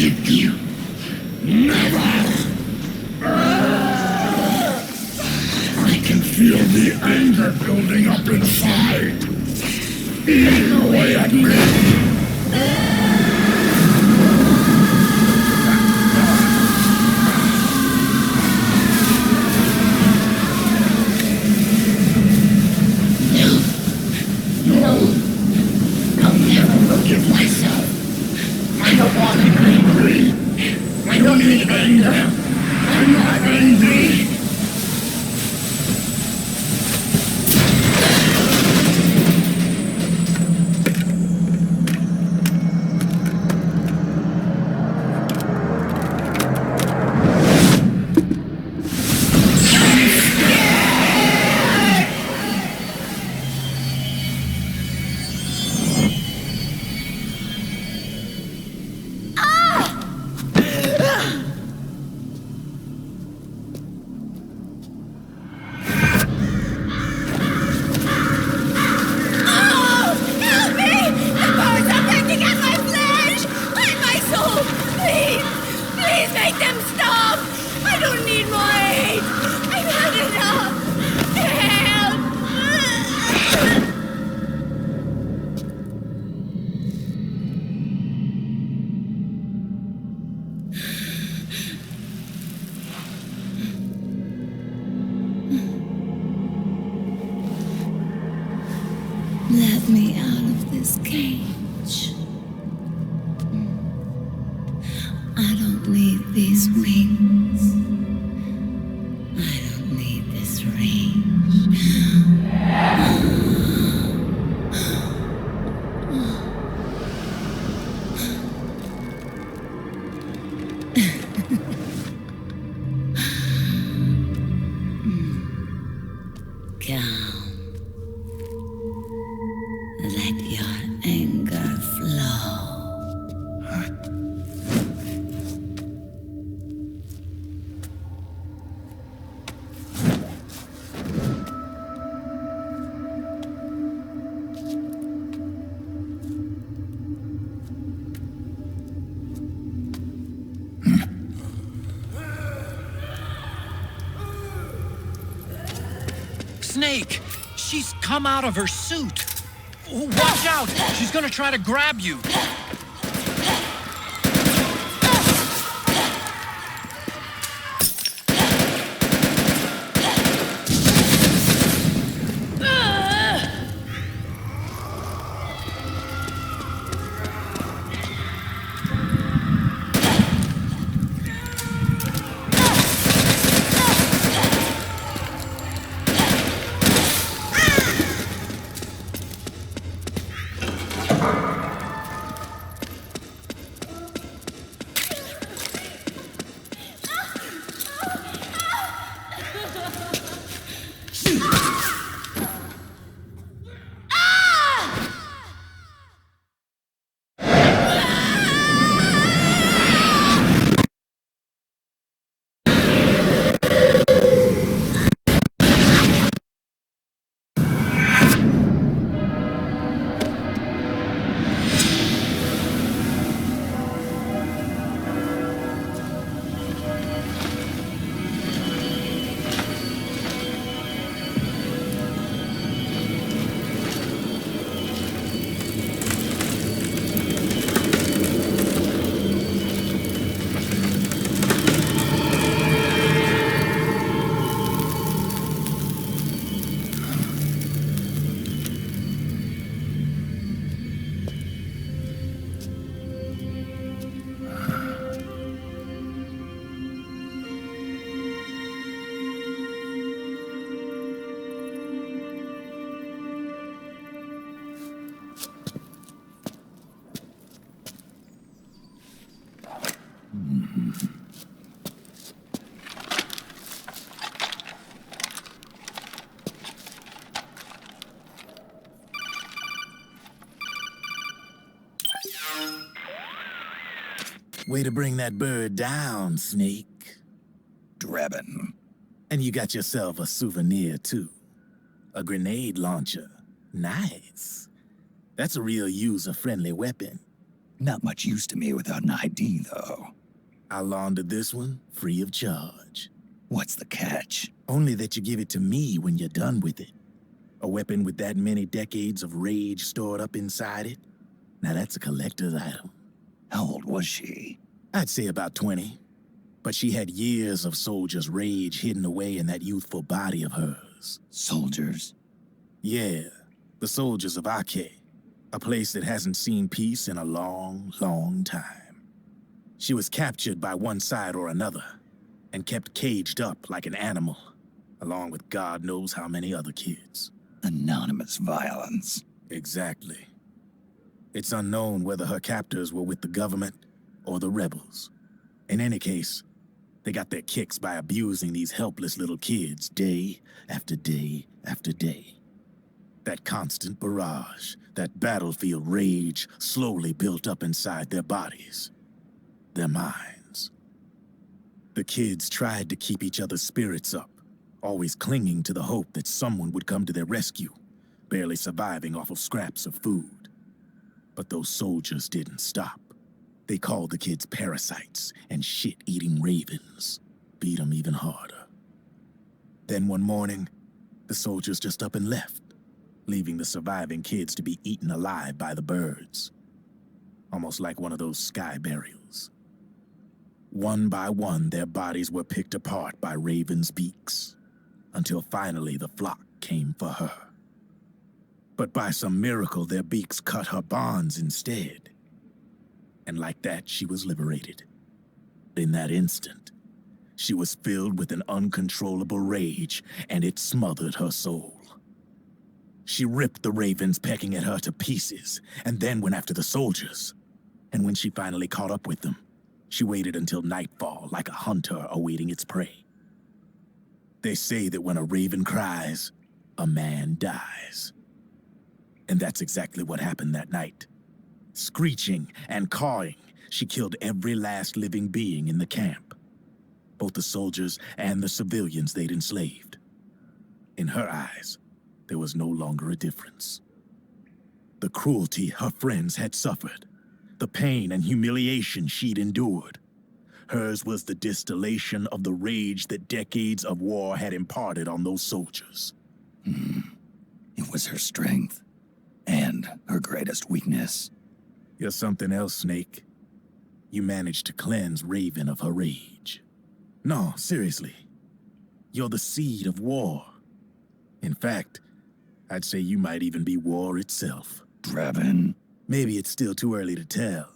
Never! I can feel the anger building up inside, eating away at me. Forgive myself. I don't want to be angry. I don't need anger. I'm not angry. Let me out of this cage. I don't need these wings. I don't need this range. Calm. Let your anger flow. Snake! She's come out of her suit! Watch out! She's gonna try to grab you! Way to bring that bird down, Snake. Drabbin'. And you got yourself a souvenir, too. A grenade launcher. Nice. That's a real user-friendly weapon. Not much use to me without an ID, though. I'll launder this one free of charge. What's the catch? Only that you give it to me when you're done with it. A weapon with that many decades of rage stored up inside it? Now that's a collector's item. How old was she? I'd say about 20. But she had years of soldiers' rage hidden away in that youthful body of hers. Soldiers? Yeah, the soldiers of Ake, a place that hasn't seen peace in a long, long time. She was captured by one side or another, and kept caged up like an animal, along with God knows how many other kids. Anonymous violence. Exactly. It's unknown whether her captors were with the government or the rebels. In any case, they got their kicks by abusing these helpless little kids day after day after day. That constant barrage, that battlefield rage slowly built up inside their bodies, their minds. The kids tried to keep each other's spirits up, always clinging to the hope that someone would come to their rescue, barely surviving off of scraps of food. But those soldiers didn't stop. They called the kids parasites and shit-eating ravens, beat them even harder. Then one morning, the soldiers just up and left, leaving the surviving kids to be eaten alive by the birds. Almost like one of those sky burials. One by one, their bodies were picked apart by ravens' beaks, until finally the flock came for her. But by some miracle, their beaks cut her bonds instead. And like that, she was liberated. In that instant, she was filled with an uncontrollable rage, and it smothered her soul. She ripped the ravens pecking at her to pieces, and then went after the soldiers. And when she finally caught up with them, she waited until nightfall like a hunter awaiting its prey. They say that when a raven cries, a man dies. And that's exactly what happened that night. Screeching and cawing, she killed every last living being in the camp. Both the soldiers and the civilians they'd enslaved. In her eyes, there was no longer a difference. The cruelty her friends had suffered, the pain and humiliation she'd endured. Hers was the distillation of the rage that decades of war had imparted on those soldiers. It was her strength, and her greatest weakness. You're something else, Snake. You managed to cleanse Raven of her rage. No, seriously. You're the seed of war. In fact, I'd say you might even be war itself. Draven? Maybe it's still too early to tell.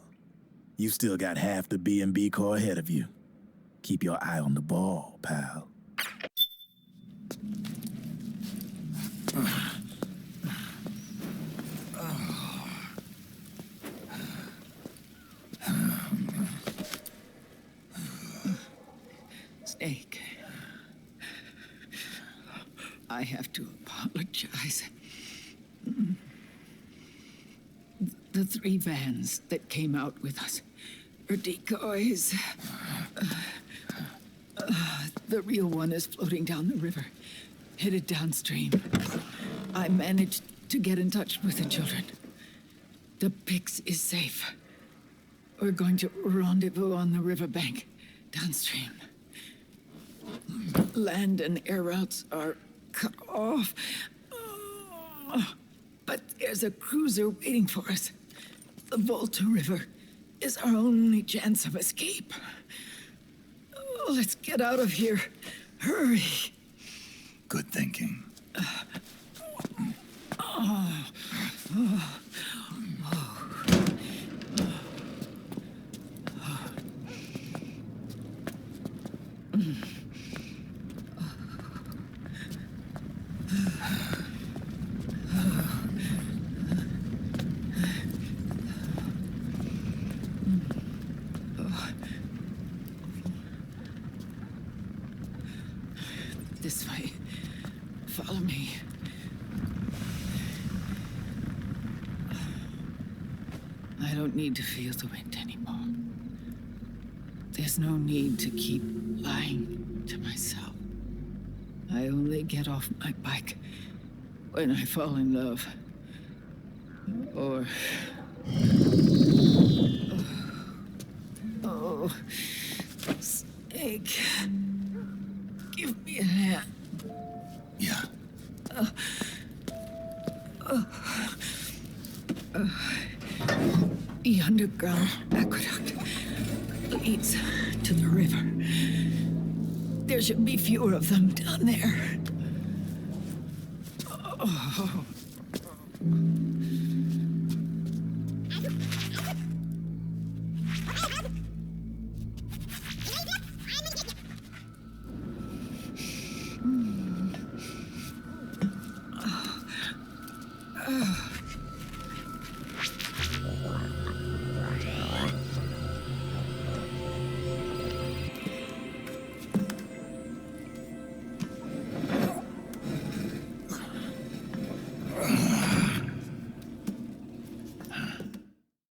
You still got half the B&B Corps ahead of you. Keep your eye on the ball, pal. Snake, I have to apologize. The 3 vans that came out with us are decoys. The real one is floating down the river, headed downstream. I managed to get in touch with the children. The Pix is safe. We're going to rendezvous on the riverbank, downstream. Land and air routes are cut off. But there's a cruiser waiting for us. The Volta River is our only chance of escape. Let's get out of here. Hurry. Good thinking. This way. Follow me. I don't need to feel the wind anymore. There's no need to keep lying to myself. I only get off my bike when I fall in love. Or Oh, Snake. Give me a hand. Yeah. The underground aqueduct leads to the river. There should be fewer of them down there.